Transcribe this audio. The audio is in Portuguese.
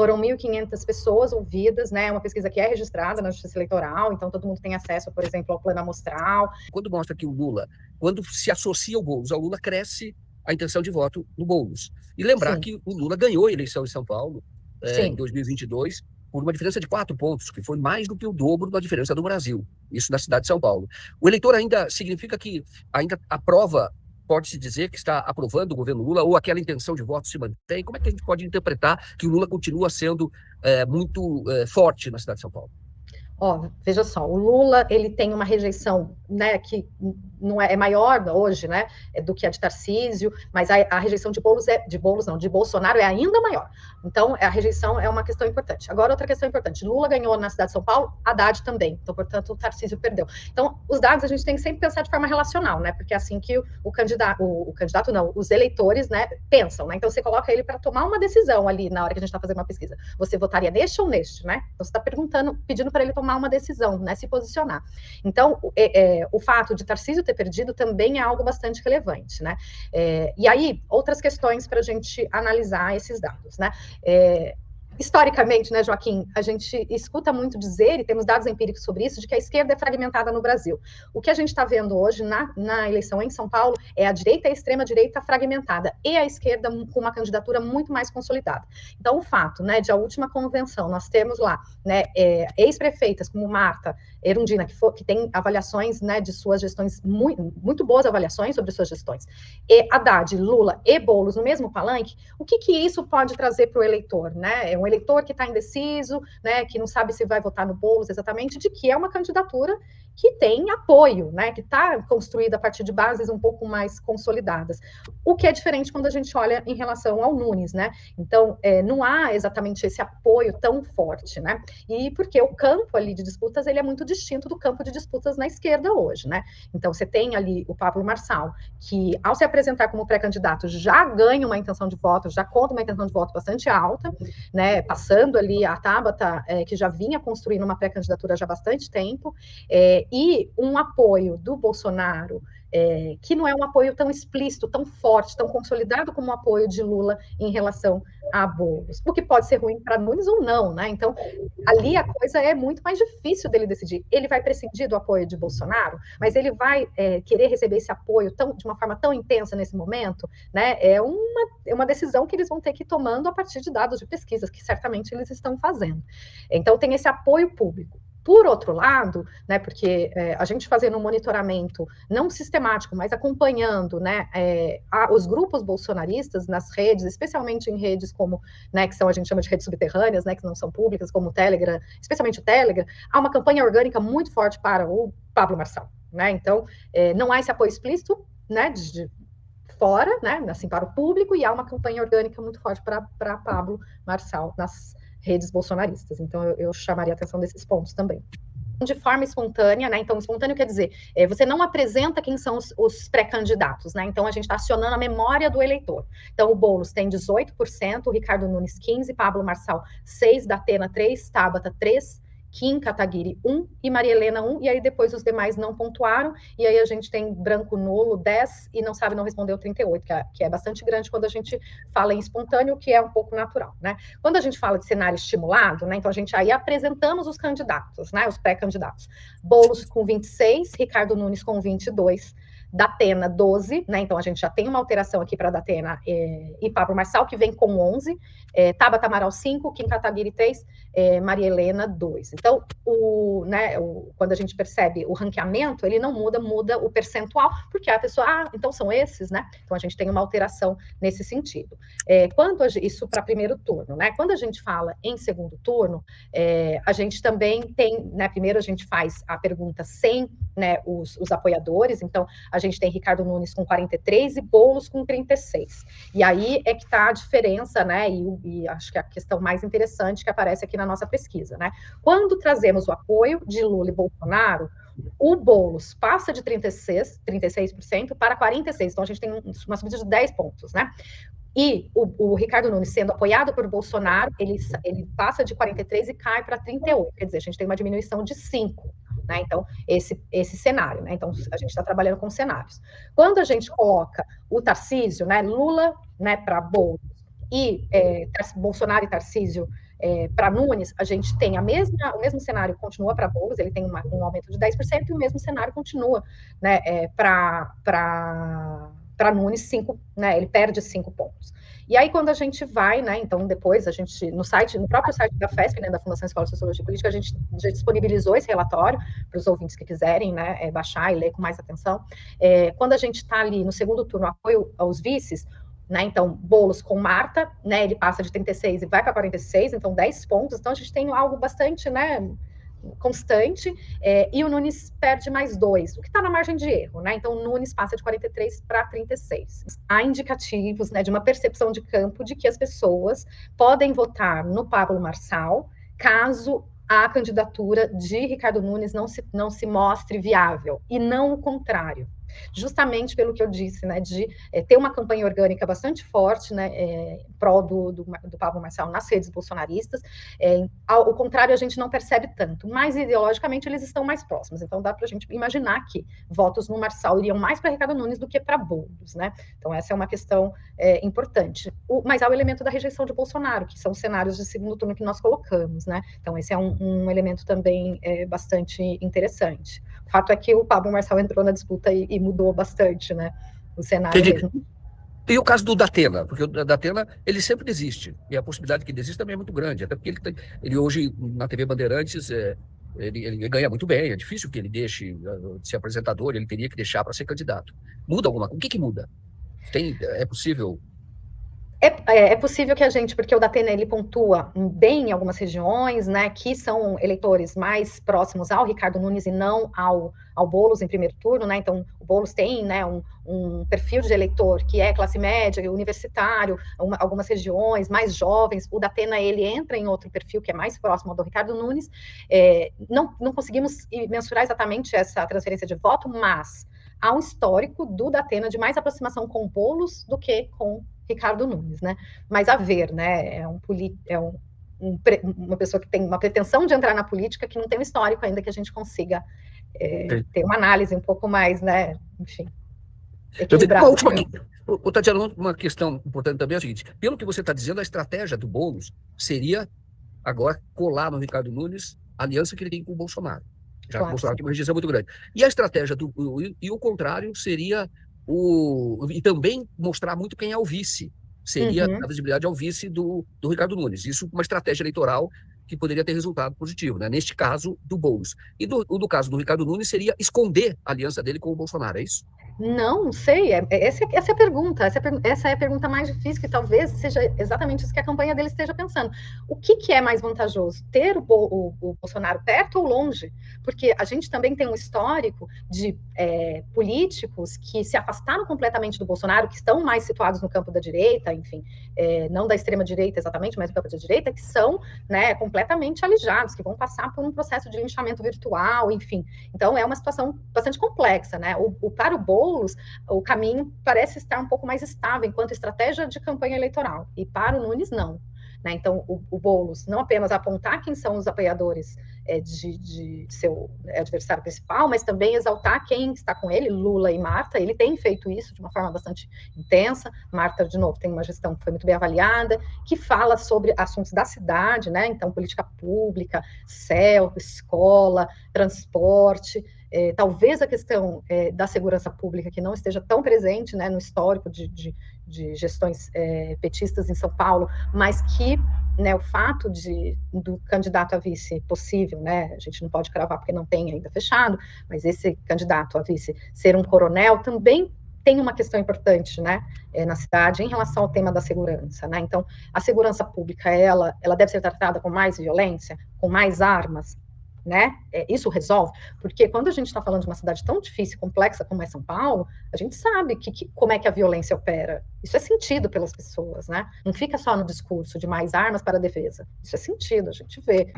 foram 1.500 pessoas ouvidas, né? Uma pesquisa que é registrada na Justiça Eleitoral, então todo mundo tem acesso, por exemplo, ao plano amostral. Quando mostra que o Lula, quando se associa ao Lula, cresce a intenção de voto no Boulos. E lembrar que o Lula ganhou a eleição em São Paulo em 2022 por uma diferença de 4 pontos, que foi mais do que o dobro da diferença do Brasil, isso na cidade de São Paulo. O eleitor ainda significa que ainda aprova, pode-se dizer que está aprovando o governo Lula, ou aquela intenção de voto se mantém? Como é que a gente pode interpretar que o Lula continua sendo muito forte na cidade de São Paulo? Ó, veja só, o Lula, ele tem uma rejeição, né, que não é maior hoje, né, do que a de Tarcísio, mas a rejeição de Bolsonaro é ainda maior. Então, a rejeição é uma questão importante. Agora, outra questão importante, Lula ganhou na cidade de São Paulo, Haddad também, então, portanto, o Tarcísio perdeu. Então, os dados a gente tem que sempre pensar de forma relacional, né, porque é assim que os eleitores, né, pensam, né, então você coloca ele para tomar uma decisão ali na hora que a gente está fazendo uma pesquisa. Você votaria neste ou neste, né? Então, você está pedindo para ele tomar uma decisão, né, se posicionar. Então, o fato de Tarcísio ter perdido também é algo bastante relevante, né? E aí, outras questões para a gente analisar esses dados, né? Historicamente, né, Joaquim, a gente escuta muito dizer, e temos dados empíricos sobre isso, de que a esquerda é fragmentada no Brasil. O que a gente está vendo hoje na eleição em São Paulo é a direita e a extrema-direita fragmentada, e a esquerda com uma candidatura muito mais consolidada. Então, o fato, né, de a última convenção, nós temos lá, né, ex-prefeitas como Marta Erundina, que tem avaliações, né, de suas gestões, muito boas avaliações sobre suas gestões, e Haddad, Lula e Boulos no mesmo palanque, o que isso pode trazer para o eleitor, né? É um eleitor que está indeciso, né, que não sabe se vai votar no Boulos exatamente, de que é uma candidatura que tem apoio, né, que está construída a partir de bases um pouco mais consolidadas. O que é diferente quando a gente olha em relação ao Nunes, né? Então, não há exatamente esse apoio tão forte, né? E porque o campo ali de disputas, ele é muito distinto do campo de disputas na esquerda hoje, né? Então, você tem ali o Pablo Marçal, que ao se apresentar como pré-candidato já ganha uma intenção de voto, já conta uma intenção de voto bastante alta, né? Passando ali a Tabata, que já vinha construindo uma pré-candidatura já há bastante tempo, e um apoio do Bolsonaro, que não é um apoio tão explícito, tão forte, tão consolidado como o apoio de Lula em relação a Boulos, o que pode ser ruim para Nunes ou não, né? Então, ali a coisa é muito mais difícil dele decidir. Ele vai prescindir do apoio de Bolsonaro, mas ele vai querer receber esse apoio de uma forma tão intensa nesse momento, né? É uma decisão que eles vão ter que ir tomando a partir de dados de pesquisas, que certamente eles estão fazendo. Então, tem esse apoio público. Por outro lado, né, porque a gente fazendo um monitoramento não sistemático, mas acompanhando, né, os grupos bolsonaristas nas redes, especialmente em redes como, né, que a gente chama de redes subterrâneas, né, que não são públicas, como o Telegram, especialmente o Telegram, há uma campanha orgânica muito forte para o Pablo Marçal, né? Então, não há esse apoio explícito, né, de fora, né, assim, para o público, e há uma campanha orgânica muito forte para Pablo Marçal nas redes bolsonaristas. Então, eu chamaria a atenção desses pontos também. De forma espontânea, né? Então, espontâneo quer dizer, você não apresenta quem são os pré-candidatos, né? Então, a gente está acionando a memória do eleitor. Então, o Boulos tem 18%, o Ricardo Nunes 15%, Pablo Marçal 6%, Datena 3%, Tabata 3%, Kim Kataguiri 1 e Maria Helena 1, e aí depois os demais não pontuaram, e aí a gente tem branco nulo 10 e não sabe, não respondeu 38, que é bastante grande quando a gente fala em espontâneo, que é um pouco natural, né? Quando a gente fala de cenário estimulado, né, então a gente aí apresentamos os candidatos, né, os pré-candidatos. Boulos com 26, Ricardo Nunes com 22, Datena 12, né? Então a gente já tem uma alteração aqui para Datena e Pablo Marçal, que vem com 11, Tabata Amaral 5, Kim Kataguiri 3, Maria Helena 2. Então, quando a gente percebe o ranqueamento, ele não muda o percentual, porque a pessoa, então são esses, né? Então a gente tem uma alteração nesse sentido. Isso para primeiro turno, né? Quando a gente fala em segundo turno, a gente também tem, né? Primeiro a gente faz a pergunta sem, né, os apoiadores, então a gente tem Ricardo Nunes com 43 e Boulos com 36. E aí é que está a diferença, né? E acho que é a questão mais interessante que aparece aqui na nossa pesquisa, né? Quando trazemos o apoio de Lula e Bolsonaro, o Boulos passa de 36% para 46%, então a gente tem uma subida de 10 pontos, né? E o Ricardo Nunes sendo apoiado por Bolsonaro, ele passa de 43% e cai para 38%, quer dizer, a gente tem uma diminuição de 5%. Né? Então, esse cenário, né? Então, a gente está trabalhando com cenários. Quando a gente coloca o Tarcísio, né, Lula, né, para Boulos, e Bolsonaro e Tarcísio para Nunes, a gente tem o mesmo cenário continua para Boulos, ele tem um aumento de 10%, e o mesmo cenário continua, né, para Nunes, 5, né, ele perde 5 pontos. E aí, quando a gente vai, né, então depois a gente, no próprio site da FESP, né, da Fundação Escola de Sociologia e Política, a gente já disponibilizou esse relatório para os ouvintes que quiserem, né, baixar e ler com mais atenção. Quando a gente está ali no segundo turno, apoio aos vices, né, então, Boulos com Marta, né, ele passa de 36 e vai para 46, então 10 pontos, então a gente tem algo bastante, né, constante, e o Nunes perde mais 2, o que está na margem de erro, né, então o Nunes passa de 43 para 36. Há indicativos, né, de uma percepção de campo de que as pessoas podem votar no Pablo Marçal, caso a candidatura de Ricardo Nunes não se mostre viável, e não o contrário. Justamente pelo que eu disse, né, de ter uma campanha orgânica bastante forte, né, em prol do Pablo Marçal nas redes bolsonaristas. Ao contrário, a gente não percebe tanto, mas ideologicamente eles estão mais próximos, então dá para a gente imaginar que votos no Marçal iriam mais para Ricardo Nunes do que para Boulos, né, então essa é uma questão importante. Mas há o elemento da rejeição de Bolsonaro, que são os cenários de segundo turno que nós colocamos, né, então esse é um elemento também bastante interessante. O fato é que o Pablo Marçal entrou na disputa e mudou bastante, né, o cenário mesmo. E o caso do Datena, porque o Datena, ele sempre desiste, e a possibilidade que desista também é muito grande, até porque ele hoje, na TV Bandeirantes, ele ganha muito bem, é difícil que ele deixe de ser apresentador, ele teria que deixar para ser candidato. Muda alguma coisa? O que muda? É possível? É possível que a gente, porque o Datena ele pontua bem em algumas regiões, né, que são eleitores mais próximos ao Ricardo Nunes e não ao Boulos em primeiro turno, né, então o Boulos tem, né, um perfil de eleitor que é classe média, universitário, algumas regiões mais jovens. O Datena ele entra em outro perfil que é mais próximo ao do Ricardo Nunes. Não conseguimos mensurar exatamente essa transferência de voto, mas há um histórico do Datena de mais aproximação com Boulos do que com Ricardo Nunes, né? Mas a ver, né? Uma pessoa que tem uma pretensão de entrar na política que não tem um histórico ainda que a gente consiga ter uma análise um pouco mais, né? Enfim, equilibrada. Tatiana, uma questão importante também é o seguinte: pelo que você está dizendo, a estratégia do Boulos seria agora colar no Ricardo Nunes a aliança que ele tem com o Bolsonaro. Já que o Bolsonaro tem uma rejeição muito grande. E a estratégia e o contrário seria e também mostrar muito quem é o vice. Seria a visibilidade ao vice do Ricardo Nunes. Isso uma estratégia eleitoral que poderia ter resultado positivo, né? Neste caso, do Boulos. E do caso do Ricardo Nunes seria esconder a aliança dele com o Bolsonaro, é isso? Não sei, essa é a pergunta, essa é a pergunta mais difícil, que talvez seja exatamente isso que a campanha dele esteja pensando. O que é mais vantajoso, ter o Bolsonaro perto ou longe? Porque a gente também tem um histórico de políticos que se afastaram completamente do Bolsonaro, que estão mais situados no campo da direita, enfim, não da extrema-direita exatamente, mas no campo da direita, que são, né, completamente alijados, que vão passar por um processo de linchamento virtual, enfim. Então, é uma situação bastante complexa, né? Para o Boulos, o caminho parece estar um pouco mais estável enquanto estratégia de campanha eleitoral, e para o Nunes, não. Né? Então, o Boulos não apenas apontar quem são os apoiadores de seu adversário principal, mas também exaltar quem está com ele, Lula e Marta. Ele tem feito isso de uma forma bastante intensa. Marta, de novo, tem uma gestão que foi muito bem avaliada, que fala sobre assuntos da cidade, né? Então, política pública, céu, escola, transporte. Talvez a questão da segurança pública, que não esteja tão presente, né, no histórico de gestões petistas em São Paulo, mas que, né, o fato do candidato a vice possível, né, a gente não pode cravar porque não tem ainda fechado, mas esse candidato a vice ser um coronel também tem uma questão importante, né, na cidade em relação ao tema da segurança, né. Então, a segurança pública, ela deve ser tratada com mais violência, com mais armas, né? Isso resolve, porque quando a gente está falando de uma cidade tão difícil e complexa como é São Paulo, a gente sabe como é que a violência opera. Isso é sentido pelas pessoas, né? Não fica só no discurso de mais armas para a defesa. Isso é sentido, a gente vê.